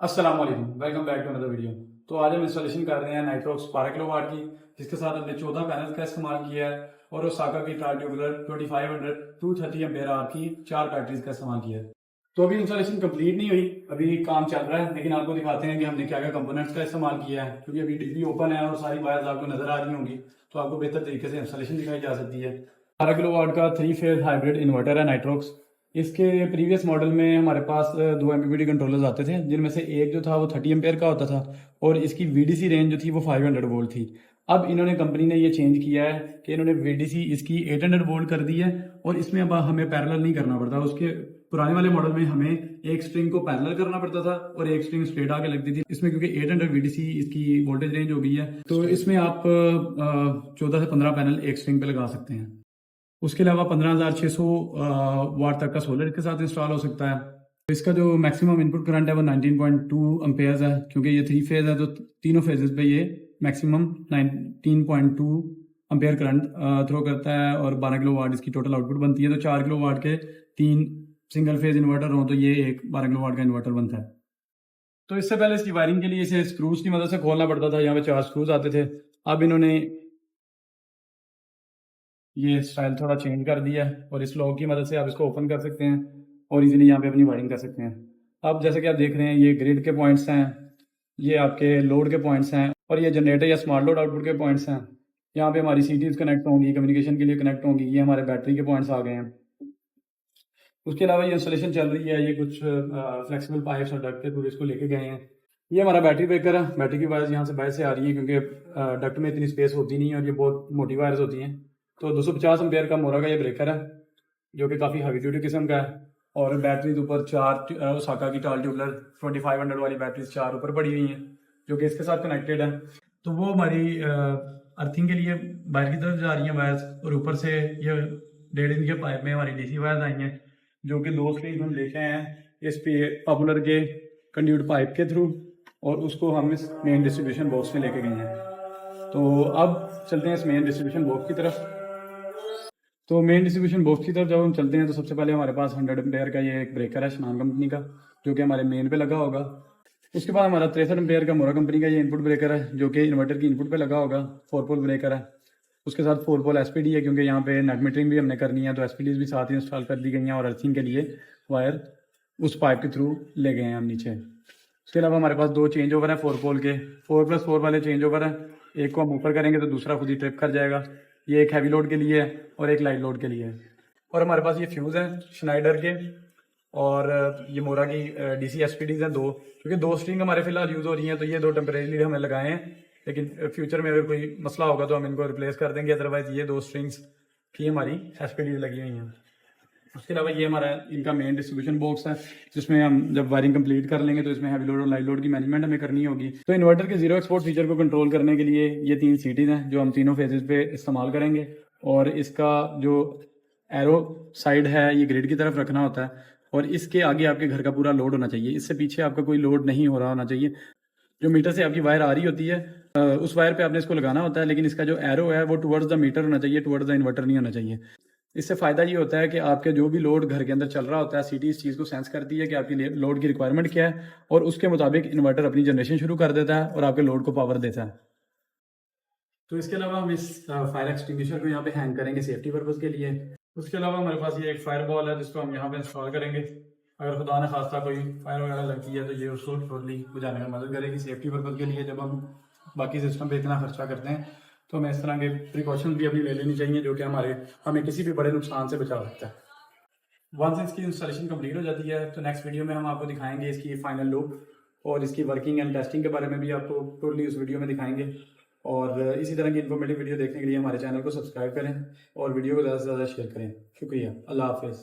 अस्सलाम वालेकुम, welcome back to another video. तो आज हम इंस्टॉलेशन कर रहे हैं नाइट्रोक्स 12 किलो वाट की, जिसके साथ हमने 14 पैनल का इस्तेमाल किया है और ओसाका की ट्रायल ट्यूबुलर 2500 230 एम्पेयर आवर की 4 बैटरीज का इस्तेमाल किया है। तो अभी इंस्टॉलेशन कंप्लीट नहीं हुई, अभी काम चल रहा है, लेकिन आपको दिखाते हैं कि हमने क्या क्या कंपोनेंट्स का इस्तेमाल किया है, क्योंकि अभी डीपी ओपन है और सारी वायर्स आपको नजर आ रही होंगी, तो आपको बेहतर तरीके से इंस्टॉलेशन दिखाई जा सकती है। 12 किलो वाट का 3 फेज हाइब्रिड इन्वर्टर है नाइट्रोक्स। इसके प्रीवियस मॉडल में हमारे पास 2 MPPT कंट्रोलर्स आते थे, जिनमें से एक जो था वो 30 एम्पेयर का होता था और इसकी VDC रेंज जो थी वो 500 वोल्ट थी। अब इन्होंने कंपनी ने ये चेंज किया है कि इन्होंने VDC इसकी 800 वोल्ट कर दी है और इसमें अब हमें पैरेलल नहीं करना पड़ता। उसके पुराने वाले मॉडल में हमें एक स्ट्रिंग को पैरेलल करना पड़ता था और एक स्ट्रिंग स्ट्रेट आके लगती थी। इसमें क्योंकि 800 VDC इसकी वोल्टेज रेंज हो गई है, तो इसमें आप 14 से 15 पैनल एक स्ट्रिंग पे लगा सकते हैं। उसके अलावा 15,600 वाट तक का सोलर के साथ इंस्टॉल हो सकता है। तो इसका जो मैक्सिमम इनपुट करंट है वो 19.2 अम्पेयर्स है, क्योंकि ये 3 फेज है तो तीनों फेजेस पे ये मैक्सिमम 19.2 अम्पेयर करंट थ्रो करता है और 12 किलो वाट इसकी टोटल आउटपुट बनती है। तो 4 किलो वाट के 3 सिंगल फेज इन्वर्टर हो तो ये एक 12 किलो वाट का इन्वर्टर बनता है। तो इससे पहले इसकी वायरिंग के लिए इसे स्क्रूज की मदद से खोलना पड़ता था, यहाँ पे 4 स्क्रूज आते थे। अब इन्होंने ये स्टाइल थोड़ा चेंज कर दिया है और इस लॉक की मदद से आप इसको ओपन कर सकते हैं और इजीली यहाँ पे अपनी वायरिंग कर सकते हैं। अब जैसे कि आप देख रहे हैं ये ग्रिड के पॉइंट्स हैं, ये आपके लोड के पॉइंट्स हैं और ये जनरेटर या स्मार्ट लोड आउटपुट के पॉइंट्स हैं। यहाँ पे हमारी सीटीज कनेक्ट होंगी, कम्युनिकेशन के लिए कनेक्ट होंगी। ये हमारे बैटरी के पॉइंट्स आ गए हैं। उसके अलावा ये इंस्टॉलेशन चल रही है, ये कुछ फ्लेक्सिबल पाइप्स और डक्ट के थ्रू इसको लेके गए हैं। ये हमारा बैटरी ब्रेकर है। बैटरी की वायर्स यहाँ से बाहर से आ रही है, क्योंकि डक्ट में इतनी स्पेस होती नहीं है और ये बहुत मोटी वायर्स होती हैं। तो 250 एम्पेयर का मोरा का ये ब्रेकर है, जो कि काफ़ी हैवी ड्यूटी किस्म का है। और बैटरीज ऊपर 4 ओसाका की ट्रायल ट्यूबुलर 2500 वाली बैटरीज 4 ऊपर पड़ी हुई हैं, जो कि इसके साथ कनेक्टेड है। तो वो हमारी अर्थिंग के लिए बाहर की तरफ जा रही हैं वायर्स, और ऊपर से ये 1.5 इंच के पाइप में हमारी DC वायर्स आई हैं, जो कि 2 स्ट्रिंग हम लेके आए हैं इस पॉपुलर के कंड्यूट पाइप के थ्रू, और उसको हम इस मेन डिस्ट्रीब्यूशन बॉक्स में लेके गए हैं। तो अब चलते हैं इस मेन डिस्ट्रीब्यूशन बॉक्स की तरफ। तो मेन डिस्ट्रीब्यूशन बॉक्स की तरफ जब हम चलते हैं तो सबसे पहले हमारे पास 100 एम्पेयर का ये एक ब्रेकर है शनान कंपनी का, जो कि हमारे मेन पे लगा होगा। उसके बाद हमारा 63 एम्पेयर का मोरा कंपनी का ये इनपुट ब्रेकर है, जो कि इन्वर्टर की इनपुट पे लगा होगा। 4 पोल ब्रेकर है। उसके साथ 4 पोल SPD है, क्योंकि यहाँ पे नेट मीटरिंग भी हमने करनी है, तो SPDs भी साथ ही इंस्टॉल कर दी गई हैं और अर्थिंग के लिए वायर उस पाइप के थ्रू ले गए हैं हम नीचे। उसके अलावा हमारे पास 2 चेंज ओवर है 4 पोल के, 4+4 वाले चेंज ओवर है। एक को हम ऊपर करेंगे तो दूसरा खुद ही ट्रिप कर जाएगा। ये एक हैवी लोड के लिए है और एक लाइट लोड के लिए है। और हमारे पास ये फ्यूज़ हैं श्नाइडर के, और ये मोरा की DC SPDs हैं 2, क्योंकि 2 स्ट्रिंग हमारे फिलहाल यूज़ हो रही हैं, तो ये 2 टेम्परेरीली हमने लगाए हैं, लेकिन फ्यूचर में अगर कोई मसला होगा तो हम इनको रिप्लेस कर देंगे। अदरवाइज ये 2 स्ट्रिंग्स की हमारी SPDs लगी हुई हैं। उसके अलावा ये हमारा इनका मेन डिस्ट्रीब्यूशन बॉक्स है, जिसमें हम जब वायरिंग कंप्लीट कर लेंगे तो इसमें हैवी लोड और लाइट लोड की मैनेजमेंट हमें करनी होगी। तो इन्वर्टर के जीरो एक्सपोर्ट फीचर को कंट्रोल करने के लिए ये 3 सीटीज हैं, जो हम तीनों फेजेस पे इस्तेमाल करेंगे। और इसका जो एरो साइड है ये ग्रिड की तरफ रखना होता है, और इसके आगे आपके घर का पूरा लोड होना चाहिए। इससे पीछे आपका कोई लोड नहीं हो रहा होना चाहिए। जो मीटर से आपकी वायर आ रही होती है उस वायर पे आपने इसको लगाना होता है, लेकिन इसका जो एरो है वो टुवर्ड्स द मीटर होना चाहिए, टुवर्ड्स द इन्वर्टर नहीं होना चाहिए। इससे फ़ायदा ये होता है कि आपके जो भी लोड घर के अंदर चल रहा होता है, सीटी इस चीज़ को सेंस करती है कि आपकी लोड की रिक्वायरमेंट क्या है, और उसके मुताबिक इन्वर्टर अपनी जनरेशन शुरू कर देता है और आपके लोड को पावर देता है। तो इसके अलावा हम इस फायर एक्सटिंग्विशर को यहाँ पे हैंग करेंगे सेफ्टी पर्पज़ के लिए। उसके अलावा हमारे पास ये एक फायर बॉल है, जिसको हम यहाँ पे इंस्टॉल करेंगे। अगर खुदा न खास्ता कोई फायर वगैरह लगती है तो ये उसको टोटली बुझाने में मदद करेगी सेफ्टी पर्पज़ के लिए। जब हम बाकी सिस्टम पे इतना खर्चा करते हैं तो हमें इस तरह के प्रिकॉशन भी अपनी ले लेनी चाहिए, जो कि हमें किसी भी बड़े नुकसान से बचा सकता है। वंस इसकी इंस्टॉलेशन कंप्लीट हो जाती है तो नेक्स्ट वीडियो में हम आपको दिखाएंगे इसकी फाइनल लुक, और इसकी वर्किंग एंड टेस्टिंग के बारे में भी आपको टोटली उस वीडियो में दिखाएंगे। और इसी तरह की इन्फॉर्मेटिव वीडियो देखने के लिए हमारे चैनल को सब्सक्राइब करें और वीडियो को ज़्यादा से ज़्यादा शेयर करें। शुक्रिया। अल्लाह हाफिज़।